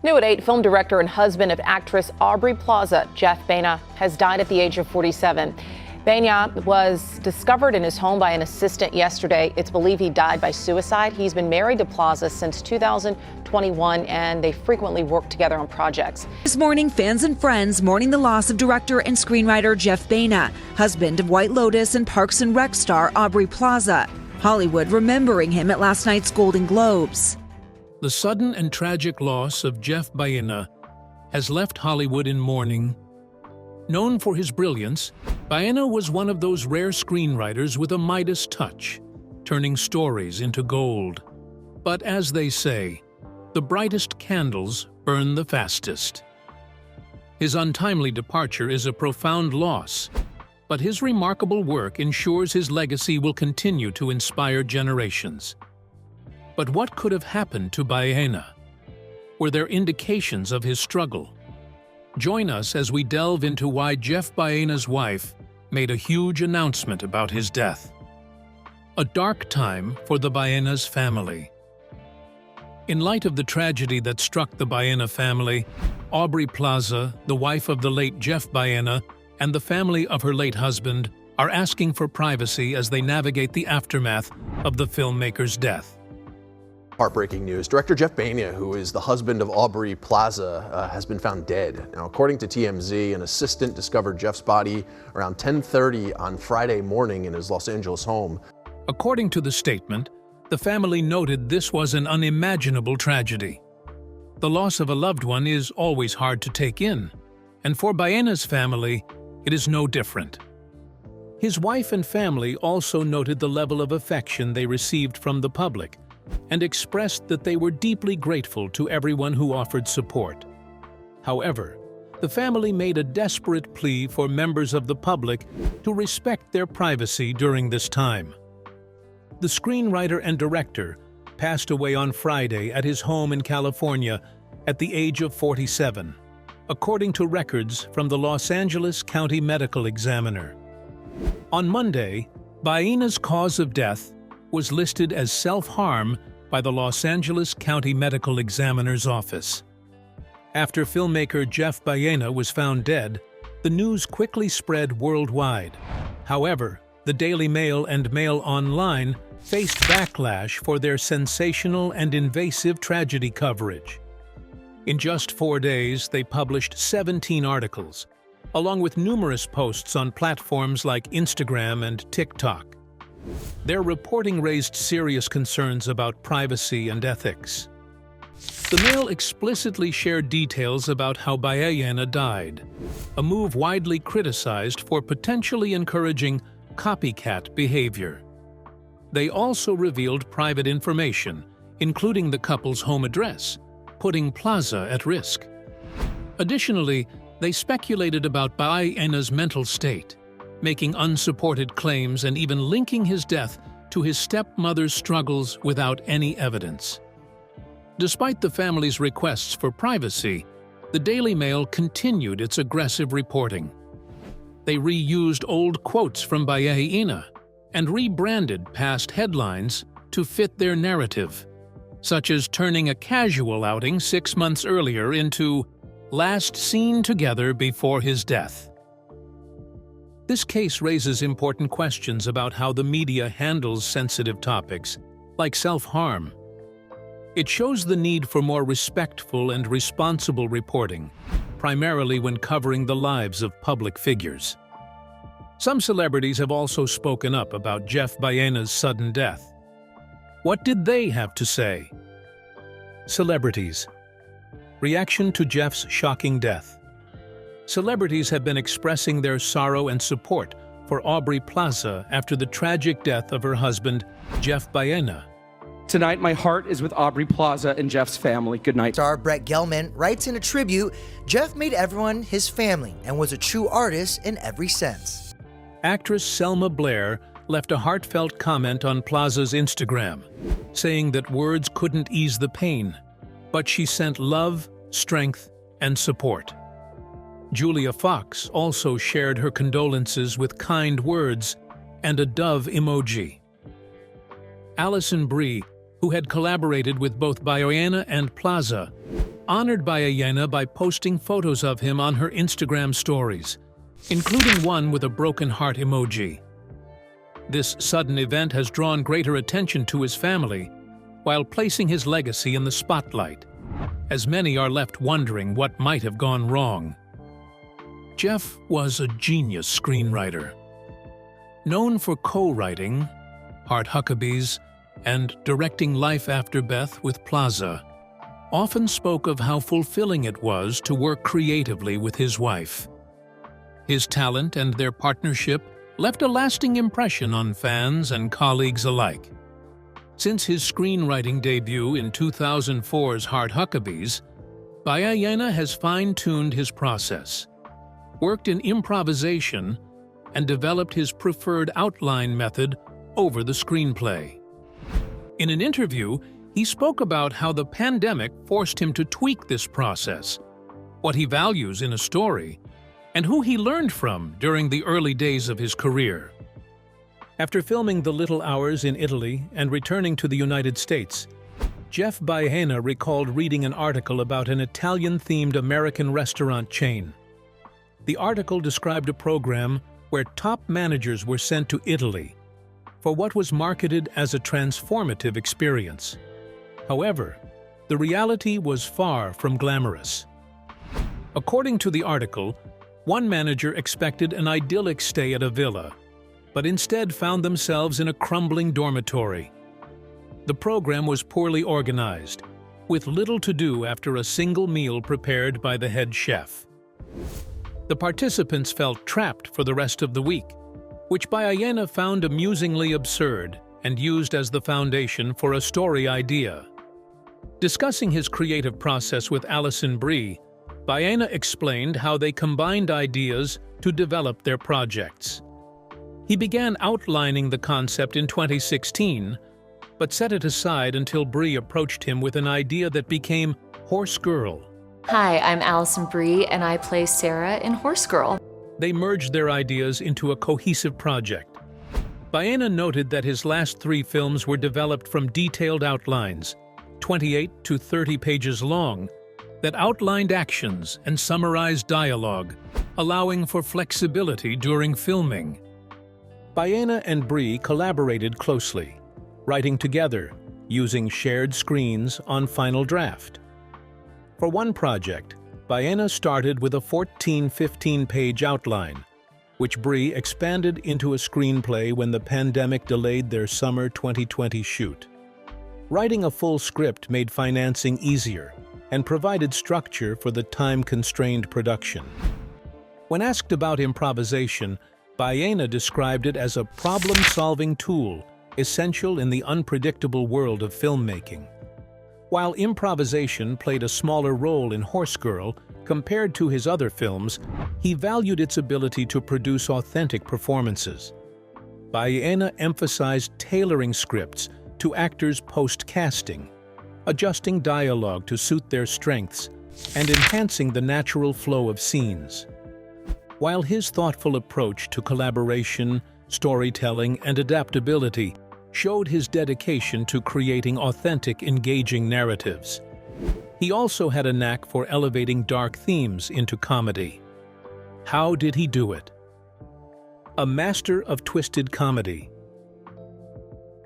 New at 8, film director and husband of actress Aubrey Plaza, Jeff Baena, has died at the age of 47. Baena was discovered in his home by an assistant yesterday. It's believed he died by suicide. He's been married to Plaza since 2021, and they frequently work together on projects. This morning, fans and friends mourning the loss of director and screenwriter Jeff Baena, husband of White Lotus and Parks and Rec star Aubrey Plaza. Hollywood remembering him at last night's Golden Globes. The sudden and tragic loss of Jeff Baena has left Hollywood in mourning. Known for his brilliance, Baena was one of those rare screenwriters with a Midas touch, turning stories into gold. But as they say, the brightest candles burn the fastest. His untimely departure is a profound loss, but his remarkable work ensures his legacy will continue to inspire generations. But what could have happened to Baena? Were there indications of his struggle? Join us as we delve into why Jeff Baena's wife made a huge announcement about his death. A dark time for the Baena's family. In light of the tragedy that struck the Baena family, Aubrey Plaza, the wife of the late Jeff Baena, and the family of her late husband are asking for privacy as they navigate the aftermath of the filmmaker's death. Heartbreaking news. Director Jeff Baena, who is the husband of Aubrey Plaza, has been found dead. Now, according to TMZ, an assistant discovered Jeff's body around 10:30 on Friday morning in his Los Angeles home. According to the statement, the family noted this was an unimaginable tragedy. The loss of a loved one is always hard to take in, and for Baena's family, it is no different. His wife and family also noted the level of affection they received from the public, and expressed that they were deeply grateful to everyone who offered support. However, the family made a desperate plea for members of the public to respect their privacy during this time. The screenwriter and director passed away on Friday at his home in California at the age of 47, according to records from the Los Angeles County Medical Examiner. On Monday, Baena's cause of death was listed as self-harm by the Los Angeles County Medical Examiner's office. After filmmaker Jeff Baena was found dead, the news quickly spread worldwide. However, the Daily Mail and Mail Online faced backlash for their sensational and invasive tragedy coverage. In just 4 days, they published 17 articles, along with numerous posts on platforms like Instagram and TikTok. Their reporting raised serious concerns about privacy and ethics. The Mail explicitly shared details about how Baena died, a move widely criticized for potentially encouraging copycat behavior. They also revealed private information, including the couple's home address, putting Plaza at risk. Additionally, they speculated about Baena's mental state, making unsupported claims and even linking his death to his stepmother's struggles without any evidence. Despite the family's requests for privacy, the Daily Mail continued its aggressive reporting. They reused old quotes from Baena and rebranded past headlines to fit their narrative, such as turning a casual outing 6 months earlier into "last seen together before his death." This case raises important questions about how the media handles sensitive topics, like self-harm. It shows the need for more respectful and responsible reporting, primarily when covering the lives of public figures. Some celebrities have also spoken up about Jeff Baena's sudden death. What did they have to say? Celebrities. Reaction to Jeff's shocking death. Celebrities have been expressing their sorrow and support for Aubrey Plaza after the tragic death of her husband, Jeff Baena. Tonight, my heart is with Aubrey Plaza and Jeff's family. Good night. Star Brett Gelman writes in a tribute, Jeff made everyone his family and was a true artist in every sense. Actress Selma Blair left a heartfelt comment on Plaza's Instagram, saying that words couldn't ease the pain, but she sent love, strength, and support. Julia Fox also shared her condolences with kind words and a dove emoji. Alison Brie, who had collaborated with both Baena and Plaza, honored Baena by posting photos of him on her Instagram stories, including one with a broken heart emoji. This sudden event has drawn greater attention to his family, while placing his legacy in the spotlight, as many are left wondering what might have gone wrong. Jeff was a genius screenwriter. Known for co-writing Heart Huckabees and directing Life After Beth with Plaza, often spoke of how fulfilling it was to work creatively with his wife. His talent and their partnership left a lasting impression on fans and colleagues alike. Since his screenwriting debut in 2004's Heart Huckabees, Baena has fine-tuned his process, worked in improvisation, and developed his preferred outline method over the screenplay. In an interview, he spoke about how the pandemic forced him to tweak this process, what he values in a story, and who he learned from during the early days of his career. After filming The Little Hours in Italy and returning to the United States, Jeff Baena recalled reading an article about an Italian-themed American restaurant chain. The article described a program where top managers were sent to Italy for what was marketed as a transformative experience. However, the reality was far from glamorous. According to the article, one manager expected an idyllic stay at a villa, but instead found themselves in a crumbling dormitory. The program was poorly organized, with little to do after a single meal prepared by the head chef. The participants felt trapped for the rest of the week, which Baena found amusingly absurd and used as the foundation for a story idea. Discussing his creative process with Alison Brie, Baena explained how they combined ideas to develop their projects. He began outlining the concept in 2016, but set it aside until Brie approached him with an idea that became Horse Girl. Hi, I'm Alison Brie, and I play Sarah in Horse Girl. They merged their ideas into a cohesive project. Baena noted that his last 3 films were developed from detailed outlines, 28 to 30 pages long, that outlined actions and summarized dialogue, allowing for flexibility during filming. Baena and Brie collaborated closely, writing together, using shared screens on Final Draft. For one project, Baena started with a 14-15-page outline, which Brie expanded into a screenplay when the pandemic delayed their summer 2020 shoot. Writing a full script made financing easier and provided structure for the time-constrained production. When asked about improvisation, Baena described it as a problem-solving tool essential in the unpredictable world of filmmaking. While improvisation played a smaller role in Horse Girl compared to his other films, he valued its ability to produce authentic performances. Baena emphasized tailoring scripts to actors post-casting, adjusting dialogue to suit their strengths, and enhancing the natural flow of scenes. While his thoughtful approach to collaboration, storytelling, and adaptability showed his dedication to creating authentic, engaging narratives, he also had a knack for elevating dark themes into comedy. How did he do it? A master of twisted comedy.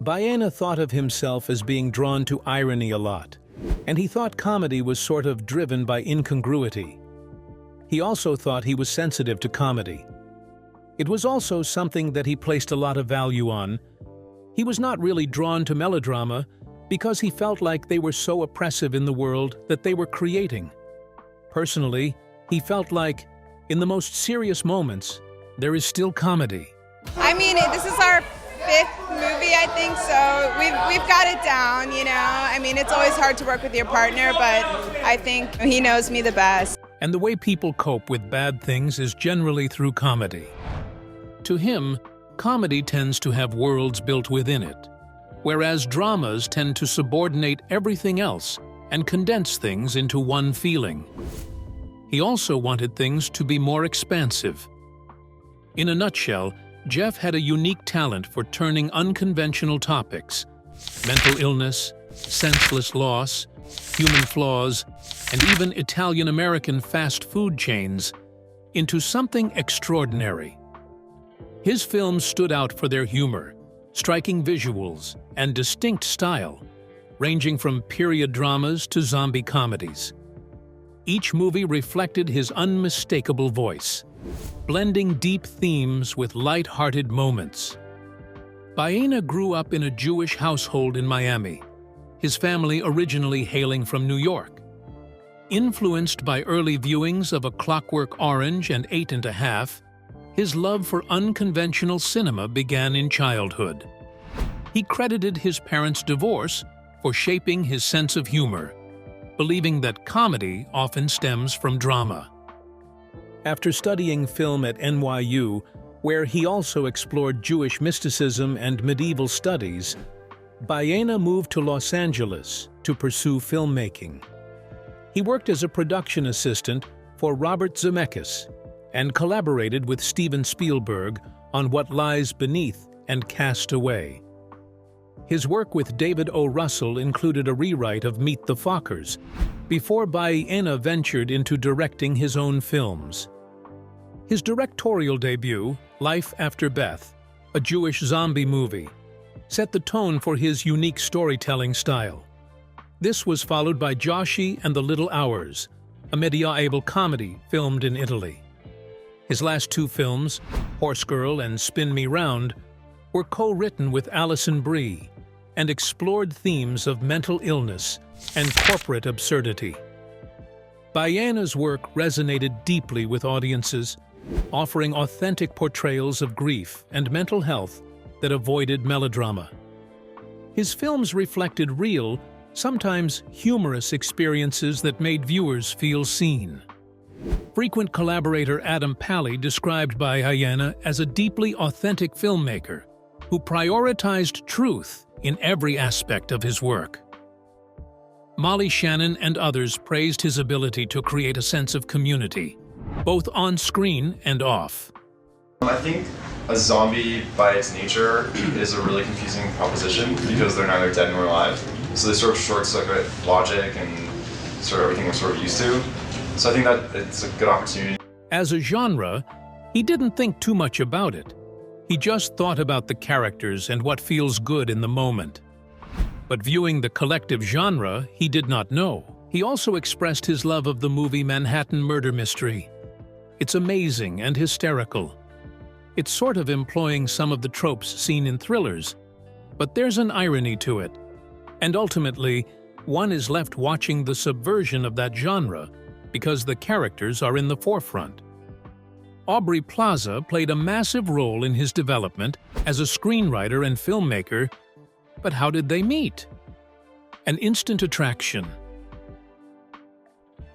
Baena thought of himself as being drawn to irony a lot, and he thought comedy was sort of driven by incongruity. He also thought he was sensitive to comedy. It was also something that he placed a lot of value on. He was not really drawn to melodrama because he felt like they were so oppressive in the world that they were creating. Personally, he felt like, in the most serious moments, there is still comedy. I mean, this is our 5th movie, I think, so we've got it down, you know. I mean, it's always hard to work with your partner, but I think he knows me the best. And the way people cope with bad things is generally through comedy. To him, comedy tends to have worlds built within it, whereas dramas tend to subordinate everything else and condense things into one feeling. He also wanted things to be more expansive. In a nutshell, Jeff had a unique talent for turning unconventional topics, mental illness, senseless loss, human flaws, and even Italian-American fast food chains into something extraordinary. His films stood out for their humor, striking visuals, and distinct style, ranging from period dramas to zombie comedies. Each movie reflected his unmistakable voice, blending deep themes with light-hearted moments. Baena grew up in a Jewish household in Miami, his family originally hailing from New York. Influenced by early viewings of A Clockwork Orange and 8 1/2, his love for unconventional cinema began in childhood. He credited his parents' divorce for shaping his sense of humor, believing that comedy often stems from drama. After studying film at NYU, where he also explored Jewish mysticism and medieval studies, Baena moved to Los Angeles to pursue filmmaking. He worked as a production assistant for Robert Zemeckis and collaborated with Steven Spielberg on What Lies Beneath and Cast Away. His work with David O. Russell included a rewrite of Meet the Fockers, before Baena ventured into directing his own films. His directorial debut, Life After Beth, a Jewish zombie movie, set the tone for his unique storytelling style. This was followed by Joshi and the Little Hours, a medieval comedy filmed in Italy. His last two films, Horse Girl and Spin Me Round, were co-written with Alison Brie and explored themes of mental illness and corporate absurdity. Baena's work resonated deeply with audiences, offering authentic portrayals of grief and mental health that avoided melodrama. His films reflected real, sometimes humorous experiences that made viewers feel seen. Frequent collaborator Adam Pally described Baena as a deeply authentic filmmaker who prioritized truth in every aspect of his work. Molly Shannon and others praised his ability to create a sense of community, both on screen and off. I think a zombie by its nature is a really confusing proposition because they're neither dead nor alive. So they sort of short-circuit logic and sort of everything we're sort of used to. So I think that it's a good opportunity. As a genre, he didn't think too much about it. He just thought about the characters and what feels good in the moment. But viewing the collective genre, he did not know. He also expressed his love of the movie Manhattan Murder Mystery. It's amazing and hysterical. It's sort of employing some of the tropes seen in thrillers, but there's an irony to it. And ultimately, one is left watching the subversion of that genre because the characters are in the forefront. Aubrey Plaza played a massive role in his development as a screenwriter and filmmaker, but how did they meet? An instant attraction.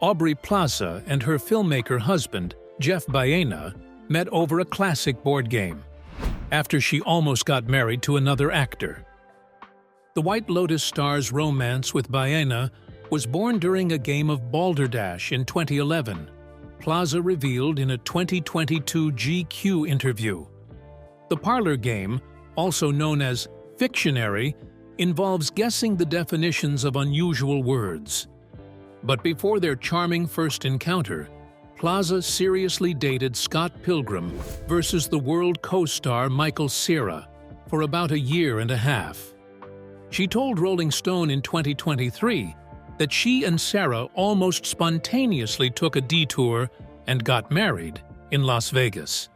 Aubrey Plaza and her filmmaker husband, Jeff Baena, met over a classic board game, after she almost got married to another actor. The White Lotus star's romance with Baena was born during a game of Balderdash in 2011, Plaza revealed in a 2022 GQ interview. The parlor game, also known as Fictionary, involves guessing the definitions of unusual words. But before their charming first encounter, Plaza seriously dated Scott Pilgrim versus the world co-star Michael Cera for about a year and a half. She told Rolling Stone in 2023 that she and Cera almost spontaneously took a detour and got married in Las Vegas.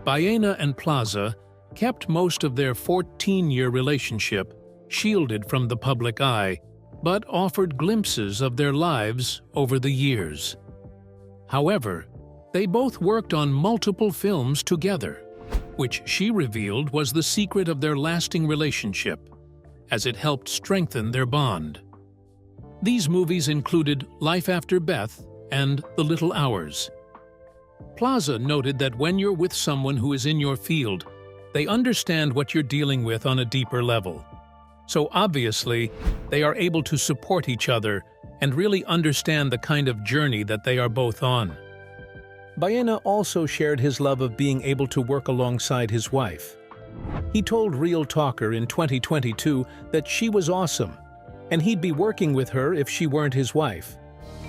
Baena and Plaza kept most of their 14-year relationship shielded from the public eye, but offered glimpses of their lives over the years. However, they both worked on multiple films together, which she revealed was the secret of their lasting relationship, as it helped strengthen their bond. These movies included Life After Beth and The Little Hours. Plaza noted that when you're with someone who is in your field, they understand what you're dealing with on a deeper level. So obviously, they are able to support each other and really understand the kind of journey that they are both on. Baena also shared his love of being able to work alongside his wife. He told Real Talker in 2022 that she was awesome and he'd be working with her if she weren't his wife.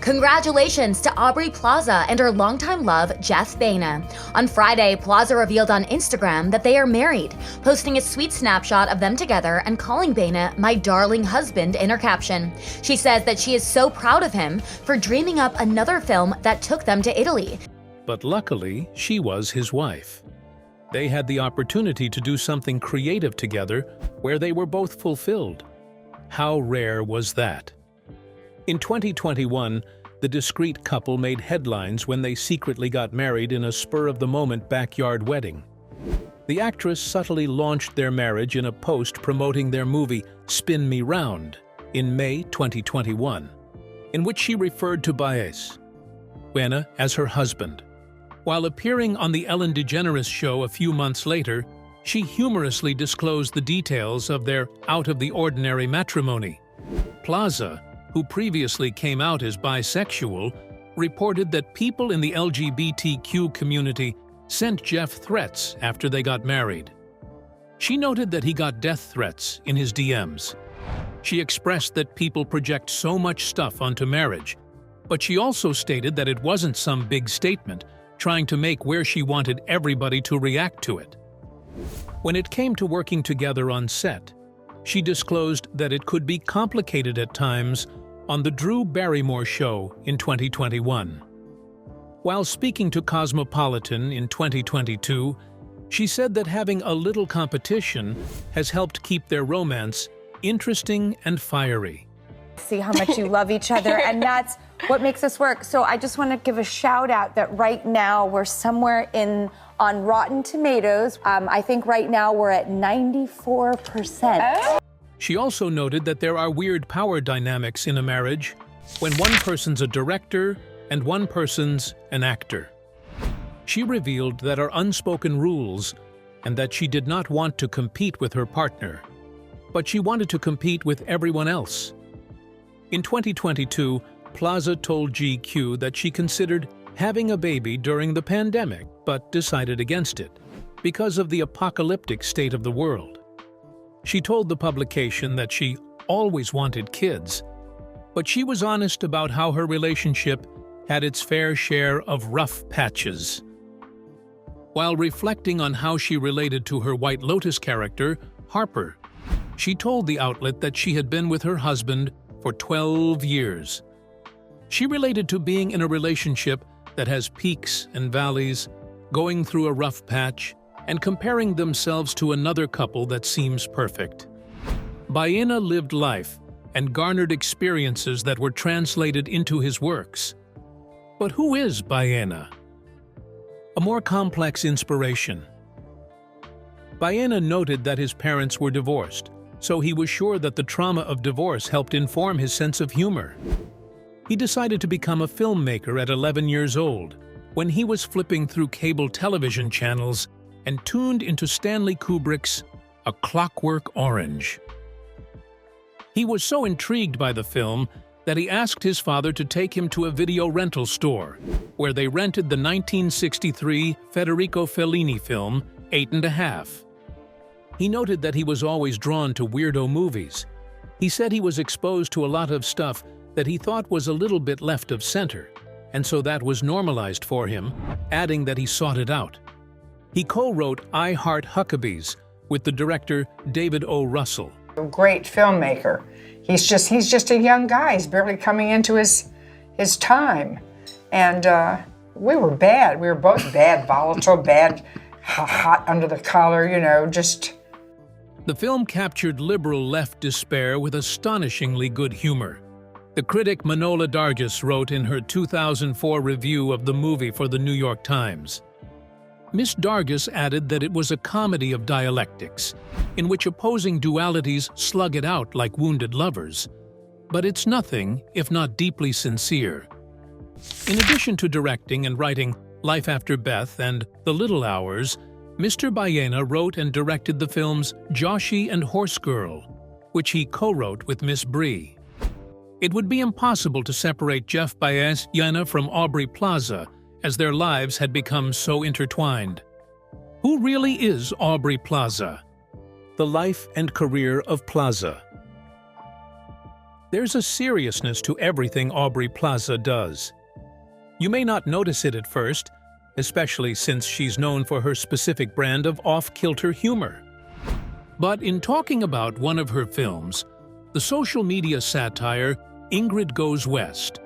Congratulations to Aubrey Plaza and her longtime love, Jeff Baena. On Friday, Plaza revealed on Instagram that they are married, posting a sweet snapshot of them together and calling Baena "my darling husband" in her caption. She says that she is so proud of him for dreaming up another film that took them to Italy. But luckily, she was his wife. They had the opportunity to do something creative together where they were both fulfilled. How rare was that? In 2021, the discreet couple made headlines when they secretly got married in a spur-of-the-moment backyard wedding. The actress subtly launched their marriage in a post promoting their movie Spin Me Round in May 2021, in which she referred to Baena as her husband. While appearing on the Ellen DeGeneres show a few months later, she humorously disclosed the details of their out-of-the-ordinary matrimony. Plaza, who previously came out as bisexual, reported that people in the LGBTQ community sent Jeff threats after they got married. She noted that he got death threats in his DMs. She expressed that people project so much stuff onto marriage, but she also stated that it wasn't some big statement trying to make where she wanted everybody to react to it. When it came to working together on set, she disclosed that it could be complicated at times on the Drew Barrymore show in 2021. While speaking to Cosmopolitan in 2022, she said that having a little competition has helped keep their romance interesting and fiery. See how much you love each other, and that's what makes us work. So I just want to give a shout out that right now we're somewhere on Rotten Tomatoes. I think right now we're at 94%. She also noted that there are weird power dynamics in a marriage when one person's a director and one person's an actor. She revealed that are unspoken rules and that she did not want to compete with her partner, but she wanted to compete with everyone else. In 2022, Plaza told GQ that she considered having a baby during the pandemic, but decided against it because of the apocalyptic state of the world. She told the publication that she always wanted kids, but she was honest about how her relationship had its fair share of rough patches. While reflecting on how she related to her White Lotus character, Harper, she told the outlet that she had been with her husband for 12 years. She related to being in a relationship that has peaks and valleys, going through a rough patch, and comparing themselves to another couple that seems perfect. Baena lived life and garnered experiences that were translated into his works. But who is Baena? A more complex inspiration. Baena noted that his parents were divorced, so he was sure that the trauma of divorce helped inform his sense of humor. He decided to become a filmmaker at 11 years old, when he was flipping through cable television channels and tuned into Stanley Kubrick's A Clockwork Orange. He was so intrigued by the film that he asked his father to take him to a video rental store, where they rented the 1963 Federico Fellini film 8 1/2. He noted that he was always drawn to weirdo movies. He said he was exposed to a lot of stuff that he thought was a little bit left of center, and so that was normalized for him, adding that he sought it out. He co-wrote I Heart Huckabees with the director David O. Russell. A great filmmaker. He's just a young guy. He's barely coming into his time. And we were bad. We were both bad, volatile, bad, hot under the collar, just... The film captured liberal left despair with astonishingly good humor. The critic Manola Dargis wrote in her 2004 review of the movie for the New York Times. Miss Dargis added that it was a comedy of dialectics, in which opposing dualities slug it out like wounded lovers. But it's nothing if not deeply sincere. In addition to directing and writing Life After Beth and The Little Hours, Mr. Baena wrote and directed the films Joshi and Horse Girl, which he co-wrote with Miss Bree. It would be impossible to separate Jeff Baena from Aubrey Plaza, as their lives had become so intertwined. Who really is Aubrey Plaza? The life and career of Plaza. There's a seriousness to everything Aubrey Plaza does. You may not notice it at first, especially since she's known for her specific brand of off-kilter humor. But in talking about one of her films, the social media satire Ingrid Goes West,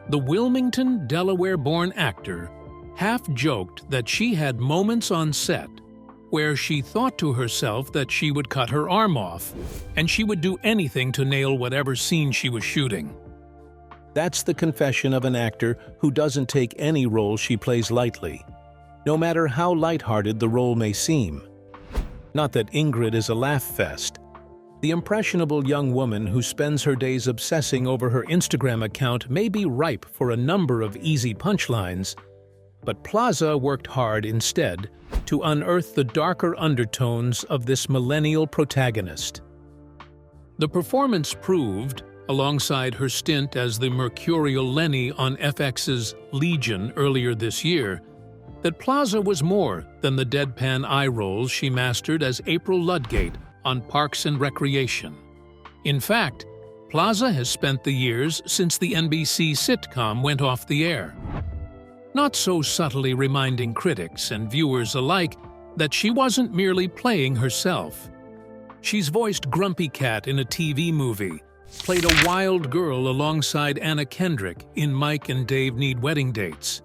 the Wilmington, Delaware-born actor half-joked that she had moments on set where she thought to herself that she would cut her arm off, and she would do anything to nail whatever scene she was shooting. That's the confession of an actor who doesn't take any role she plays lightly, no matter how lighthearted the role may seem. Not that Ingrid is a laugh fest. The impressionable young woman who spends her days obsessing over her Instagram account may be ripe for a number of easy punchlines, but Plaza worked hard instead to unearth the darker undertones of this millennial protagonist. The performance proved, alongside her stint as the mercurial Lenny on FX's Legion earlier this year, that Plaza was more than the deadpan eye rolls she mastered as April Ludgate on Parks and Recreation. In fact, Plaza has spent the years since the NBC sitcom went off the air, not so subtly reminding critics and viewers alike that she wasn't merely playing herself. She's voiced Grumpy Cat in a TV movie, played a wild girl alongside Anna Kendrick in Mike and Dave Need Wedding Dates,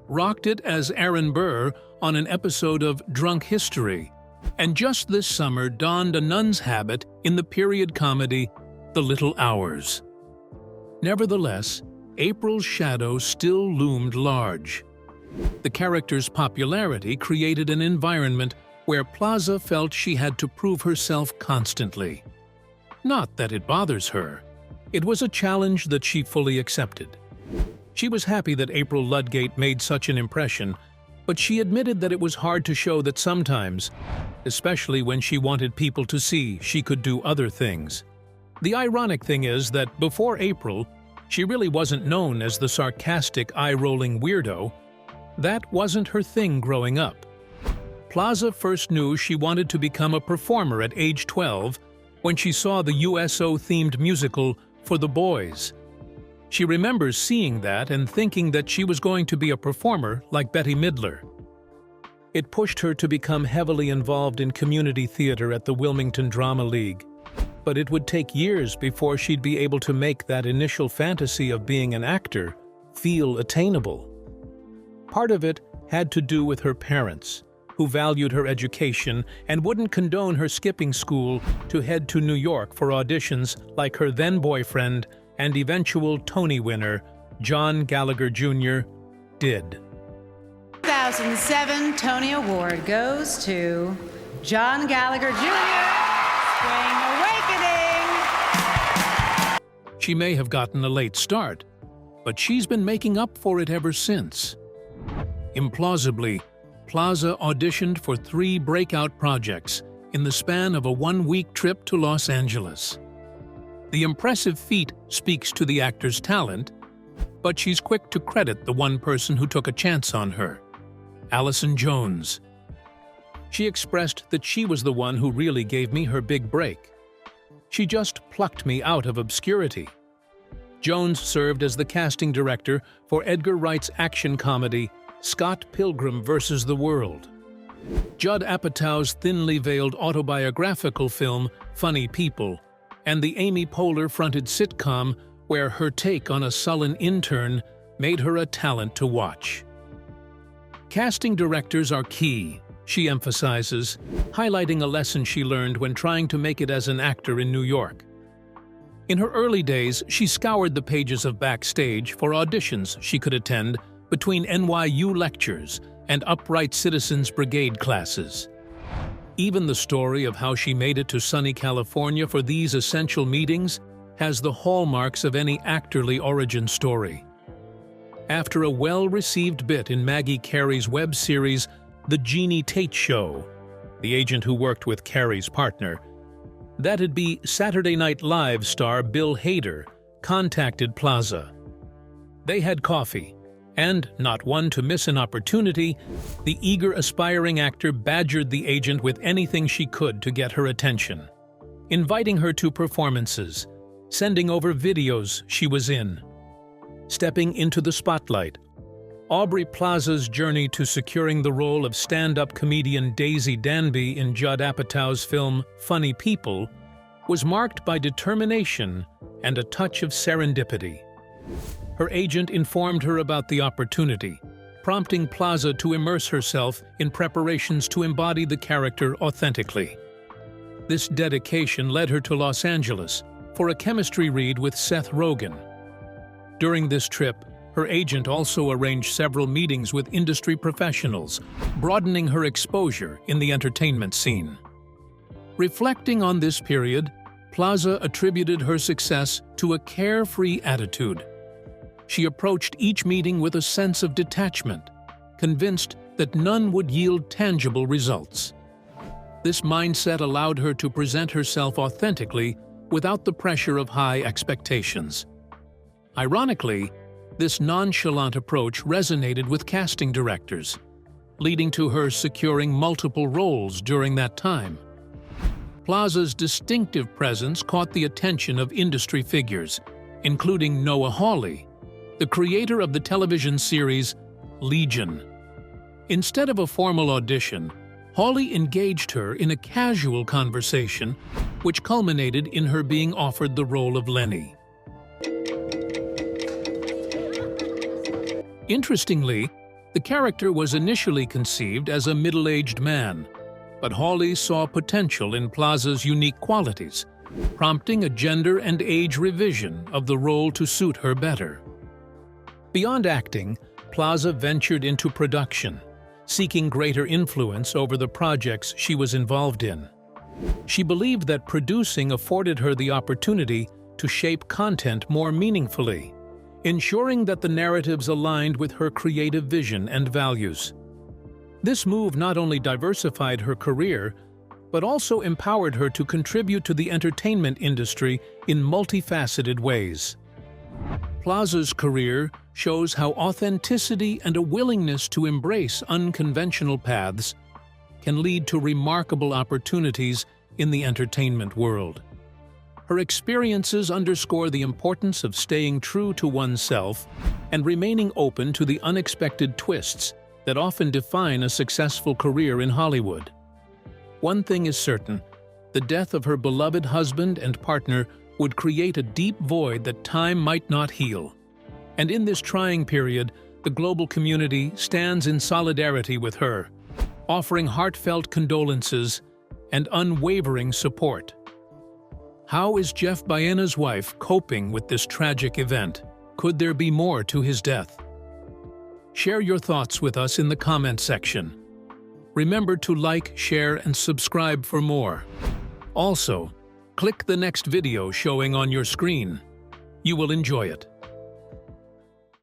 rocked it as Aaron Burr on an episode of Drunk History, and just this summer donned a nun's habit in the period comedy The Little Hours. Nevertheless, April's shadow still loomed large. The character's popularity created an environment where Plaza felt she had to prove herself constantly. Not that it bothers her. It was a challenge that she fully accepted. She was happy that April Ludgate made such an impression, but she admitted that it was hard to show that sometimes, especially when she wanted people to see she could do other things. The ironic thing is that before April, she really wasn't known as the sarcastic, eye-rolling weirdo. That wasn't her thing growing up. Plaza first knew she wanted to become a performer at age 12 when she saw the USO-themed musical For the Boys. She remembers seeing that and thinking that she was going to be a performer like Bette Midler. It pushed her to become heavily involved in community theater at the Wilmington Drama League, but it would take years before she'd be able to make that initial fantasy of being an actor feel attainable. Part of it had to do with her parents, who valued her education and wouldn't condone her skipping school to head to New York for auditions like her then-boyfriend and eventual Tony winner, John Gallagher Jr., did. 2007 Tony Award goes to John Gallagher Jr., Spring Awakening. She may have gotten a late start, but she's been making up for it ever since. Implausibly, Plaza auditioned for 3 breakout projects in the span of a 1-week trip to Los Angeles. The impressive feat speaks to the actor's talent, but she's quick to credit the one person who took a chance on her, Allison Jones. She expressed that she was the one who really gave me her big break. She just plucked me out of obscurity. Jones served as the casting director for Edgar Wright's action comedy Scott Pilgrim vs. the World, Judd Apatow's thinly veiled autobiographical film Funny People, and the Amy Poehler-fronted sitcom where her take on a sullen intern made her a talent to watch. Casting directors are key, she emphasizes, highlighting a lesson she learned when trying to make it as an actor in New York. In her early days, she scoured the pages of Backstage for auditions she could attend between NYU lectures and Upright Citizens Brigade classes. Even the story of how she made it to sunny California for these essential meetings has the hallmarks of any actorly origin story. After a well-received bit in Maggie Carey's web series The Jeannie Tate Show, the agent who worked with Carey's partner, that'd be Saturday Night Live star Bill Hader contacted Plaza. They had coffee, and, not one to miss an opportunity, the eager aspiring actor badgered the agent with anything she could to get her attention, inviting her to performances, sending over videos she was in. Stepping into the spotlight, Aubrey Plaza's journey to securing the role of stand-up comedian Daisy Danby in Judd Apatow's film Funny People was marked by determination and a touch of serendipity. Her agent informed her about the opportunity, prompting Plaza to immerse herself in preparations to embody the character authentically. This dedication led her to Los Angeles for a chemistry read with Seth Rogen. During this trip, her agent also arranged several meetings with industry professionals, broadening her exposure in the entertainment scene. Reflecting on this period, Plaza attributed her success to a carefree attitude. She approached each meeting with a sense of detachment, convinced that none would yield tangible results. This mindset allowed her to present herself authentically without the pressure of high expectations. Ironically, this nonchalant approach resonated with casting directors, leading to her securing multiple roles during that time. Plaza's distinctive presence caught the attention of industry figures, including Noah Hawley, the creator of the television series Legion. Instead of a formal audition, Hawley engaged her in a casual conversation, which culminated in her being offered the role of Lenny. Interestingly, the character was initially conceived as a middle-aged man, but Hawley saw potential in Plaza's unique qualities, prompting a gender and age revision of the role to suit her better. Beyond acting, Plaza ventured into production, seeking greater influence over the projects she was involved in. She believed that producing afforded her the opportunity to shape content more meaningfully, ensuring that the narratives aligned with her creative vision and values. This move not only diversified her career, but also empowered her to contribute to the entertainment industry in multifaceted ways. Plaza's career shows how authenticity and a willingness to embrace unconventional paths can lead to remarkable opportunities in the entertainment world. Her experiences underscore the importance of staying true to oneself and remaining open to the unexpected twists that often define a successful career in Hollywood. One thing is certain: the death of her beloved husband and partner would create a deep void that time might not heal. And in this trying period, the global community stands in solidarity with her, offering heartfelt condolences and unwavering support. How is Jeff Baena's wife coping with this tragic event? Could there be more to his death? Share your thoughts with us in the comment section. Remember to like, share, and subscribe for more. Also, click the next video showing on your screen. You will enjoy it.